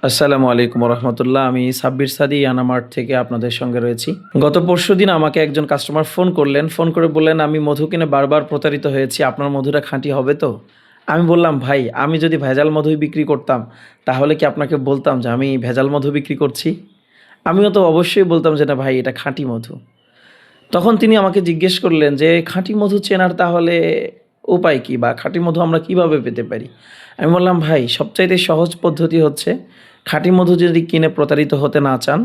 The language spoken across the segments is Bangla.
আসসালামু আলাইকুম রহমতুল্লাহ। আমি সাব্বির সাদি ইয়ানামার্ট থেকে আপনাদের সঙ্গে রয়েছি। গত পরশুদিন আমাকে একজন কাস্টমার ফোন করলেন। ফোন করে বললেন, আমি মধু কিনে বারবার প্রতারিত হয়েছি, আপনার মধুটা খাঁটি হবে তো? আমি বললাম, ভাই আমি যদি ভেজাল মধুই বিক্রি করতাম তাহলে কি আপনাকে বলতাম যে আমি ভেজাল মধু বিক্রি করছি? আমিও তো অবশ্যই বলতাম যে না ভাই, এটা খাঁটি মধু। তখন তিনি আমাকে জিজ্ঞেস করলেন যে খাঁটি মধু চেনার তাহলে উপায় কী, বা খাঁটি মধু আমরা কিভাবে পেতে পারি? আমি বললাম, ভাই সবচাইতে সহজ পদ্ধতি হচ্ছে, খাঁটি মধু যদি কিনে প্রতারিত হতে না চান,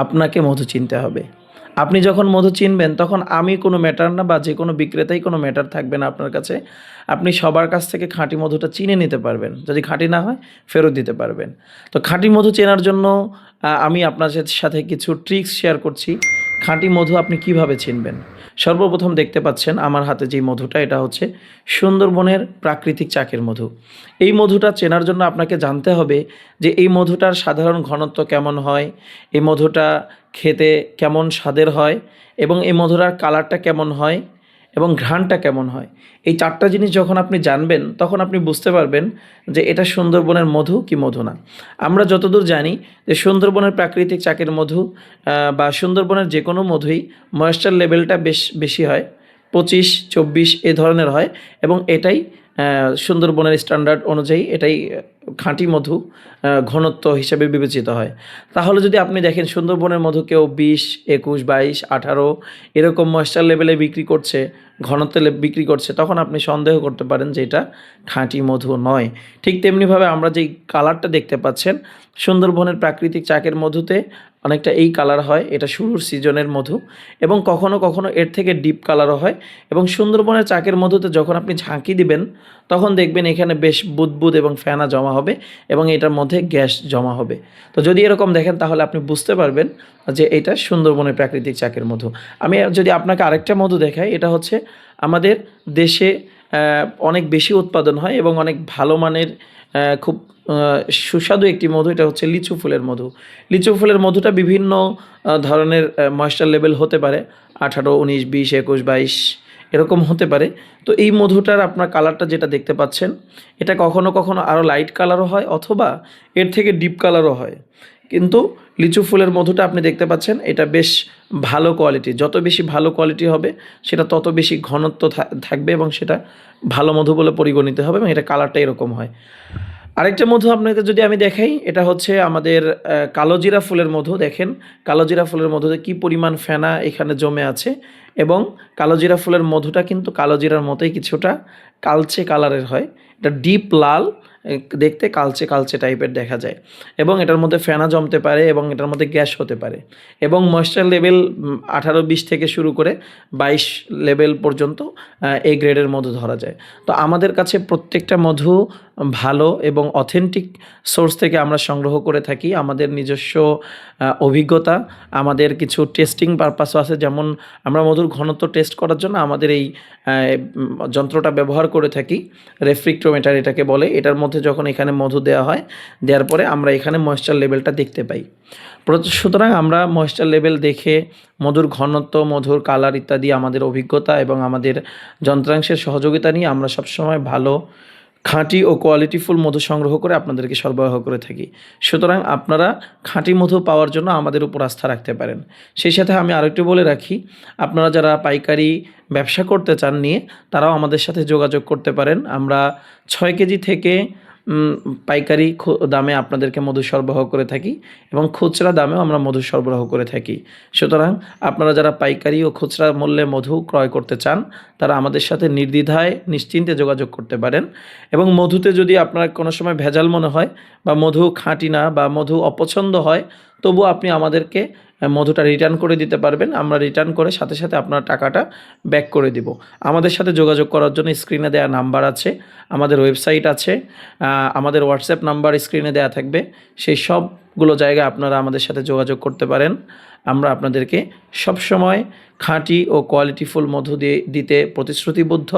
আপনাকে মধু চিনতে হবে। আপনি যখন মধু চিনবেন তখন আমি কোনো ম্যাটার না, বা যে কোনো বিক্রেতাই কোনো ম্যাটার থাকবে না আপনার কাছে। আপনি সবার কাছ থেকে খাঁটি মধুটা চিনে নিতে পারবেন। যদি খাঁটি না হয় ফেরত দিতে পারবেন। তো খাঁটি মধু চেনার জন্য আমি আপনার সাথে কিছু ট্রিক্স শেয়ার করছি। খাঁটি মধু আপনি কিভাবে চিনবেন? সর্বপ্রথম দেখতে পাচ্ছেন আমার হাতে যেই মধুটা, এটা হচ্ছে সুন্দরবনের প্রাকৃতিক চাকের মধু। এই মধুটা চেনার জন্য আপনাকে জানতে হবে যে এই মধুটার সাধারণ ঘনত্ব কেমন হয়, এই মধুটা খেতে কেমন স্বাদের হয়, এবং এই মধুটার কালারটা কেমন হয়, এবং ঘ্রাণটা কেমন হয়। এই 4টা জিনিস যখন আপনি জানবেন তখন আপনি বুঝতে পারবেন যে এটা সুন্দরবনের মধু কি মধু না। আমরা যতদূর জানি যে সুন্দরবনের প্রাকৃতিক চাকের মধু বা সুন্দরবনের যে কোনো মধুই ময়েশ্চার লেভেলটা বেশি হয়, 25-24 এ ধরনের হয়, এবং এটাই সুন্দরবনের স্ট্যান্ডার্ড অনুযায়ী এটাই খাঁটি মধু ঘনত্ব হিসেবে বিবেচিত হয়। তাহলে যদি আপনি দেখেন সুন্দরবনের মধু কেউ 20, 21, 22, 18 এরকম ময়েশ্চার লেভেলে বিক্রি করছে, ঘনত্বে বিক্রি করছে, তখন আপনি সন্দেহ করতে পারেন যে এটা খাঁটি মধু নয়। ঠিক তেমনিভাবে আমরা যেই কালারটা দেখতে পাচ্ছেন, সুন্দরবনের প্রাকৃতিক চাকের মধুতে অনেকটা এই কালার হয়, এটা শুরুর সিজনের মধু, এবং কখনো কখনো এর থেকে ডিপ কালারও হয়। এবং সুন্দরবনের চাকের মধুতে যখন আপনি ঝাঁকি দিবেন তখন দেখবেন এখানে বেশ বুদবুদ এবং ফেনা জমা হবে, এবং এটার মধ্যে গ্যাস জমা হবে। তো যদি এরকম দেখেন তাহলে আপনি বুঝতে পারবেন যে এটা সুন্দরবনের প্রাকৃতিক চাকের মধু। আমি যদি আপনাকে আরেকটা মধু দেখাই, এটা হচ্ছে আমাদের দেশে অনেক বেশি উৎপাদন হয় এবং অনেক ভালো মানের খুব সুস্বাদু একটি মধু, এটা হচ্ছে লিচু ফুলের মধু। লিচু ফুলের মধুটা বিভিন্ন ধরনের ময়েশ্চার লেভেল হতে পারে, 18, 19, 20, 21, 22 এরকম হতে পারে। তো এই মধুটার আপনার কালারটা যেটা দেখতে পাচ্ছেন, এটা কখনো কখনো আরও লাইট কালারও হয়, অথবা এর থেকে ডিপ কালারও হয়। কিন্তু লিচু ফুলের মধুটা আপনি দেখতে পাচ্ছেন, এটা বেশ ভালো কোয়ালিটি। যত বেশি ভালো কোয়ালিটি হবে সেটা তত বেশি ঘনত্ব থাকবে, এবং সেটা ভালো মধু বলে পরিগণিত হবে, এবং এটা কালারটা এরকম হয়। আরেকটা মধু আপনাকে যদি আমি দেখাই, এটা হচ্ছে আমাদের কালোজিরা ফুলের মধু। দেখেন কালোজিরা ফুলের মধুতে কী পরিমাণ ফেনা এখানে জমে আছে, এবং কালোজিরা ফুলের মধুটা কিন্তু কালোজিরার মতোই কিছুটা কালচে কালারের হয়। এটা ডিপ লাল, দেখতে কালচে কালচে টাইপের দেখা যায়, এবং এটার মধ্যে ফেনা জমতে পারে, এবং এটার মধ্যে গ্যাস হতে পারে, এবং ময়েশ্চার লেভেল 18-20 থেকে শুরু করে 22 লেভেল পর্যন্ত এই গ্রেডের মধু ধরা যায়। তো আমাদের কাছে প্রত্যেকটা মধু ভালো এবং অথেন্টিক সোর্স থেকে আমরা সংগ্রহ করে থাকি। আমাদের নিজস্ব অভিজ্ঞতা, আমাদের কিছু টেস্টিং পারপাসও আছে। যেমন আমরা মধুর ঘনত্ব টেস্ট করার জন্য আমাদের এই যন্ত্রটা ব্যবহার করে থাকি, রেফ্রিক্টোমিটার এটাকে বলে। এটার মধ্যে যখন এখানে মধু দেওয়া হয়, দেওয়ার পরে আমরা এখানে ময়েশ্চার লেভেলটা দেখতে পাই। সুতরাং আমরা ময়েশ্চার লেভেল দেখে মধুর ঘনত্ব, মধুর কালার ইত্যাদি আমাদের অভিজ্ঞতা এবং আমাদের যন্ত্রাংশের সহযোগিতা নিয়ে আমরা সবসময় ভালো, খাঁটি ও কোয়ালিটিফুল মধু সংগ্রহ করে আপনাদেরকে সরবরাহ করে থাকি। সুতরাং আপনারা খাঁটি মধু পাওয়ার জন্য আমাদের উপর আস্থা রাখতে পারেন। সেই সাথে আমি আরেকটু বলে রাখি, আপনারা যারা পাইকারি ব্যবসা করতে চান নিয়ে, তারাও আমাদের সাথে যোগাযোগ করতে পারেন। আমরা 6 কেজি থেকে পাইকারি দামে আপনাদেরকে মধু সরবরাহ করে থাকি, এবং খুচরা দামেও আমরা মধু সরবরাহ করে থাকি। সুতরাং আপনারা যারা পাইকারি ও খুচরা মূল্যে মধু ক্রয় করতে চান, তারা আমাদের সাথে নির্দ্বিধায় নিশ্চিন্তে যোগাযোগ করতে পারেন। এবং মধুতে যদি আপনার কোনো সময় ভেজাল মনে হয়, বা মধু খাঁটি না, বা মধু অপছন্দ হয়, তবুও আপনি আমাদেরকে মধুটা রিটার্ন করে দিতে পারবেন। আমরা রিটার্ন করে সাথে সাথে আপনার টাকাটা ব্যাক করে দিব। আমাদের সাথে যোগাযোগ করার জন্য স্ক্রিনে দেওয়া নাম্বার আছে, আমাদের ওয়েবসাইট আছে, আমাদের হোয়াটসঅ্যাপ নাম্বার স্ক্রিনে দেওয়া থাকবে। সেই সবগুলো জায়গায় আপনারা আমাদের সাথে যোগাযোগ করতে পারেন। আমরা আপনাদেরকে সবসময় খাঁটি ও কোয়ালিটিফুল মধু দিতে প্রতিশ্রুতিবদ্ধ।